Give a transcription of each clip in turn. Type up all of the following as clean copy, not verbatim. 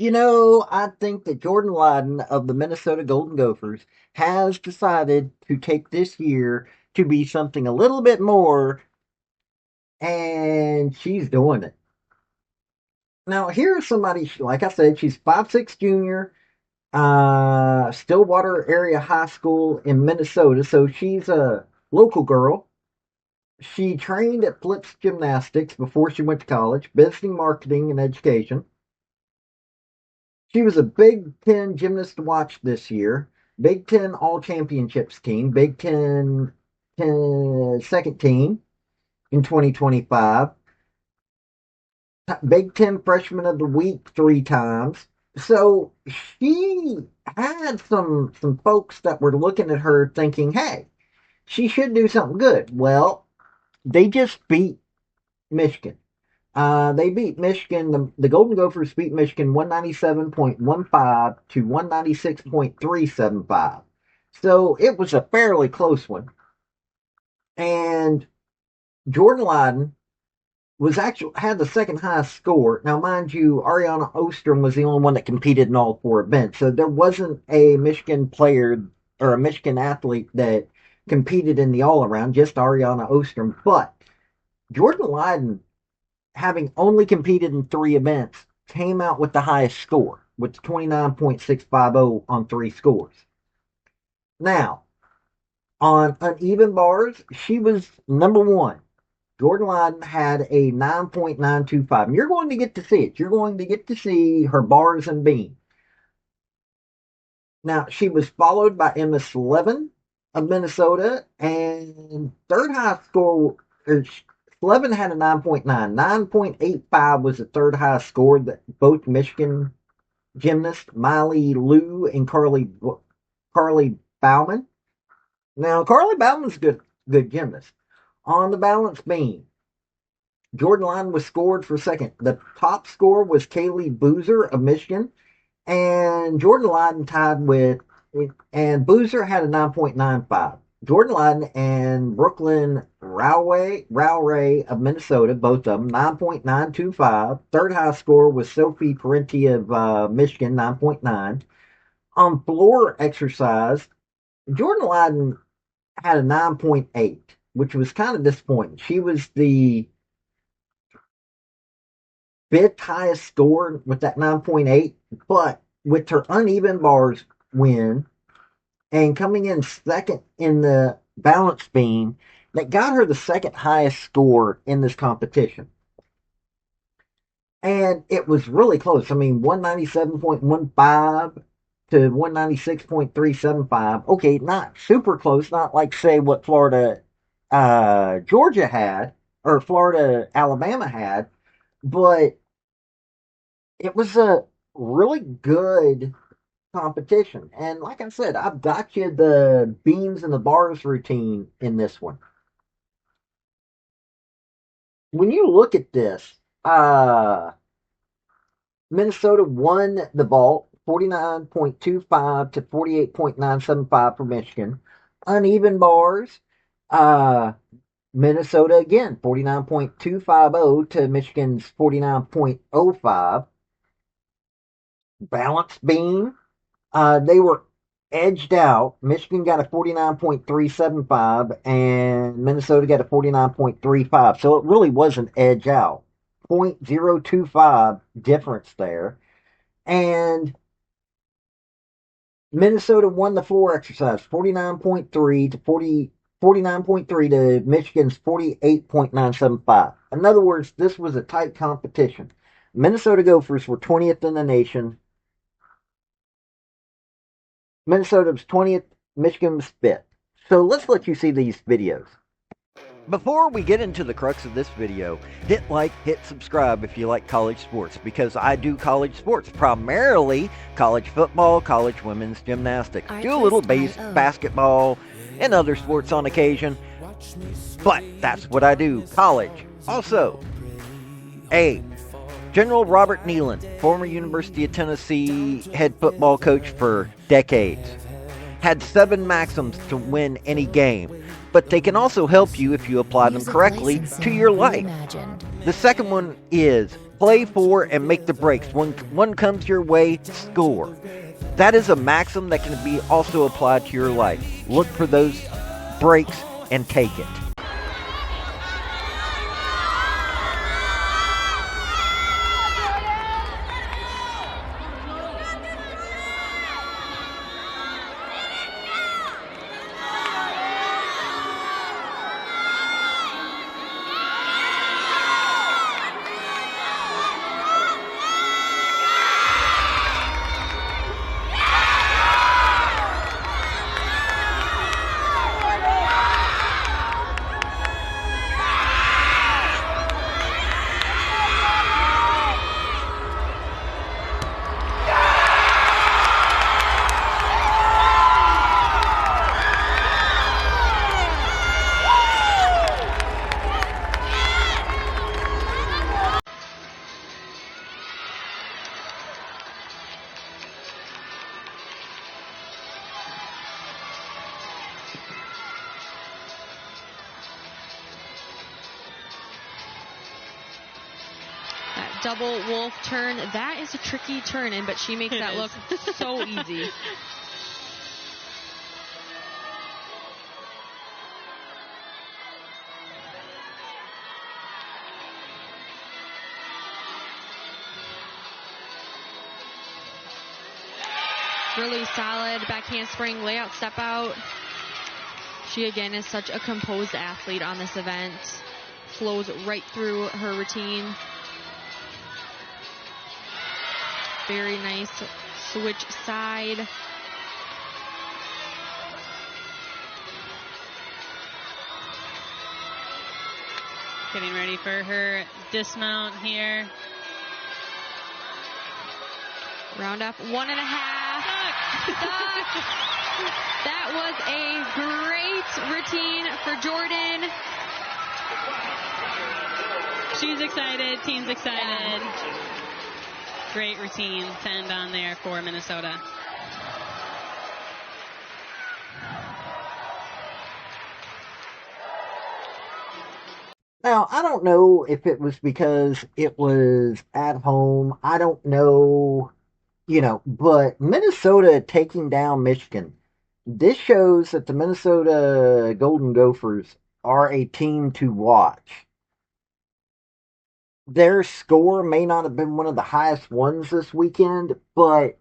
I think that Jordyn Lyden of the Minnesota Golden Gophers has decided to take this year to be something a little bit more, and she's doing it. Now, here's somebody, like I said, she's 5'6" junior, Stillwater Area High School in Minnesota, so she's a local girl. She trained at Flips Gymnastics before she went to college, visiting marketing and education. She was a Big Ten gymnast to watch this year. Big Ten All Championships team, Big Ten second team in 2025. Big Ten Freshman of the Week 3 times. So she had some folks that were looking at her thinking, hey, she should do something good. Well, they just beat Michigan. They beat Michigan. The Golden Gophers beat Michigan 197.15 to 196.375. So it was a fairly close one. And Jordyn Lyden was actually had the second highest score. Now, mind you, Ariana Ostrom was the only one that competed in all 4 events. So there wasn't a Michigan player or a Michigan athlete that competed in the all around, just Ariana Ostrom. But Jordyn Lyden, having only competed in 3 events, came out with the highest score, with 29.650 on 3 scores. Now, on uneven bars, she was number one. Jordyn Lyden had a 9.925. And you're going to get to see it. You're going to get to see her bars and beam. Now, she was followed by Emma Slevin of Minnesota, and third highest score, Slevin had a 9.9. 9.85 was the third highest score that both Michigan gymnasts, Miley Liu and Carly Bauman. Now, Carly Bauman's a good gymnast. On the balance beam, Jordyn Lyden was scored for second. The top score was Kaylee Boozer of Michigan, and Jordyn Lyden tied with, and Boozer had a 9.95. Jordyn Lyden and Brooklyn Rowray of Minnesota, both of them, 9.925. Third high score was Sophie Parenti of Michigan, 9.9. On floor exercise, Jordyn Lyden had a 9.8, which was kind of disappointing. She was the fifth highest score with that 9.8, but with her uneven bars win and coming in second in the balance beam, that got her the second highest score in this competition. And it was really close. I mean, 197.15 to 196.375. Okay, not super close, not like, say, what Florida, Georgia had, or Florida, Alabama had, but it was a really good competition. And like I said, I've got you the beams and the bars routine in this one. When you look at this, Minnesota won the vault 49.25 to 48.975 for Michigan. Uneven bars, uh, Minnesota again 49.250 to Michigan's 49.05. Balance beam, they were edged out. Michigan got a 49.375 and Minnesota got a 49.35. So it really was an edge out. 0.025 difference there. And Minnesota won the floor exercise 49.3 to 49.3 to Michigan's 48.975. In other words, this was a tight competition. Minnesota Gophers were 20th in the nation. Minnesota was 20th, Michigan was 5th. So let's let you see these videos. Before we get into the crux of this video, hit like, hit subscribe if you like college sports, because I do college sports, primarily college football, college women's gymnastics, do a little basketball and other sports on occasion, but that's what I do, college. Also, General Robert Neyland, former University of Tennessee head football coach for decades, had 7 maxims to win any game, but they can also help you if you apply them correctly to your life. The second one is Play for and make the breaks. When one comes your way, score. That is a maxim that can be also applied to your life. Look for those breaks and take it. Double wolf turn. That is a tricky turn, but she makes that look so easy. Really solid back handspring, layout, step out. She again is such a composed athlete on this event. Flows right through her routine. Very nice switch side. Getting ready for her dismount here. Round up 1.5. That was a great routine for Jordyn. She's excited. Team's excited. Yeah. Great routine to end on there for Minnesota. Now, I don't know if it was because it was at home. I don't know, but Minnesota taking down Michigan. This shows that the Minnesota Golden Gophers are a team to watch. Their score may not have been one of the highest ones this weekend, but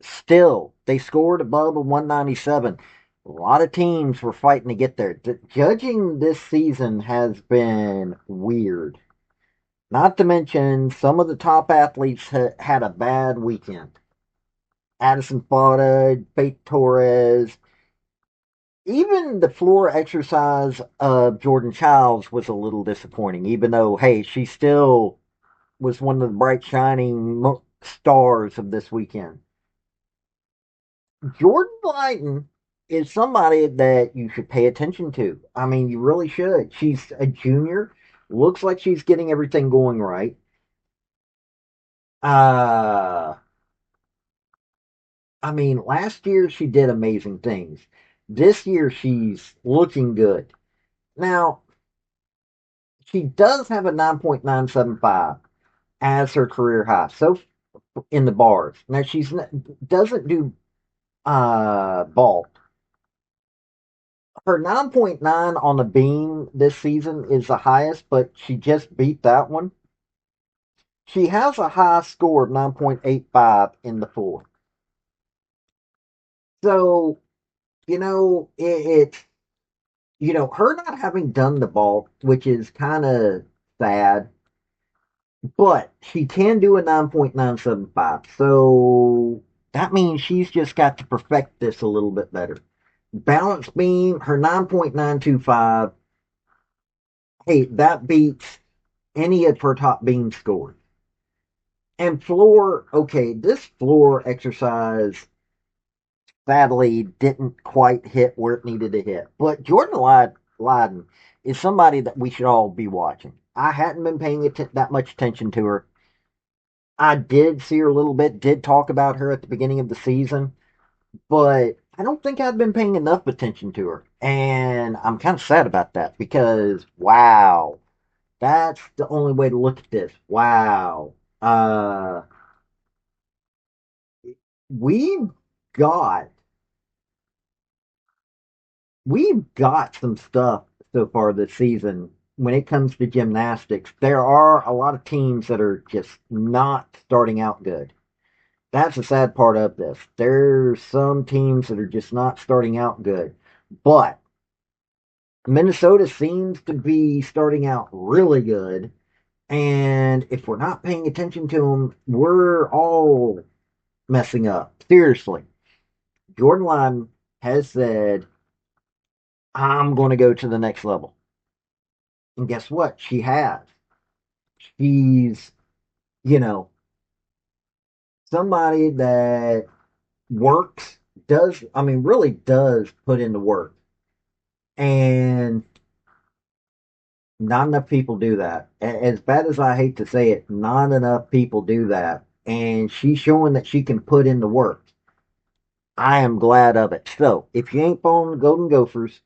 still, they scored above a 197. A lot of teams were fighting to get there. Judging this season has been weird. Not to mention, some of the top athletes had a bad weekend. Addison Fauda, Faith Torres, even the floor exercise of Jordan Childs was a little disappointing, even though, hey, she still was one of the bright shining stars of this weekend. Jordyn Lyden is somebody that you should pay attention to. I mean, you really should. She's a junior. Looks like she's getting everything going right. I mean, last year she did amazing things. This year she's looking good. Now, she does have a 9.975 as her career high. So in the bars. Now she's doesn't do vault. Her 9.9 on the beam this season is the highest, but she just beat that one. She has a high score of 9.85 in the floor. So, it's her not having done the ball, which is kind of sad, but she can do a 9.975. So that means she's just got to perfect this a little bit better. Balance beam, her 9.925. Hey, that beats any of her top beam scores. And floor, okay, this floor exercise sadly didn't quite hit where it needed to hit. But Jordyn Lyden is somebody that we should all be watching. I hadn't been paying that much attention to her. I did see her a little bit, did talk about her at the beginning of the season, but I don't think I've been paying enough attention to her. And I'm kind of sad about that because, wow, That's the only way to look at this. Wow. Uh, we've got we've got some stuff so far this season when it comes to gymnastics. There are a lot of teams that are just not starting out good. That's the sad part of this. There's some teams that are just not starting out good. But Minnesota seems to be starting out really good. And if we're not paying attention to them, we're all messing up. Seriously. Jordyn Lyden has said, I'm going to go to the next level. And guess what? She has. She's, you know, somebody that works, really does put in the work. And not enough people do that. As bad as I hate to say it, not enough people do that. And she's showing that she can put in the work. I am glad of it. So, if you ain't following the Golden Gophers,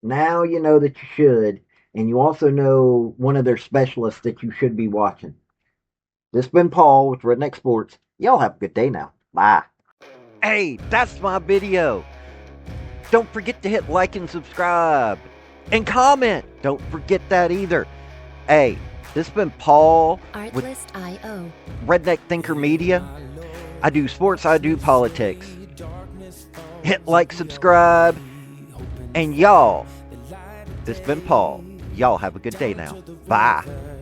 now you know that you should. And you also know one of their specialists that you should be watching. This has been Paul with Redneck Sports. Y'all have a good day now. Bye. Hey, that's my video. Don't forget to hit like and subscribe. And comment. Don't forget that either. Hey, this has been Paul with Artlist.io. Redneck Thinker Media. I do sports, I do politics. Hit like, subscribe. And y'all, this has been Paul. Y'all have a good day now. Bye.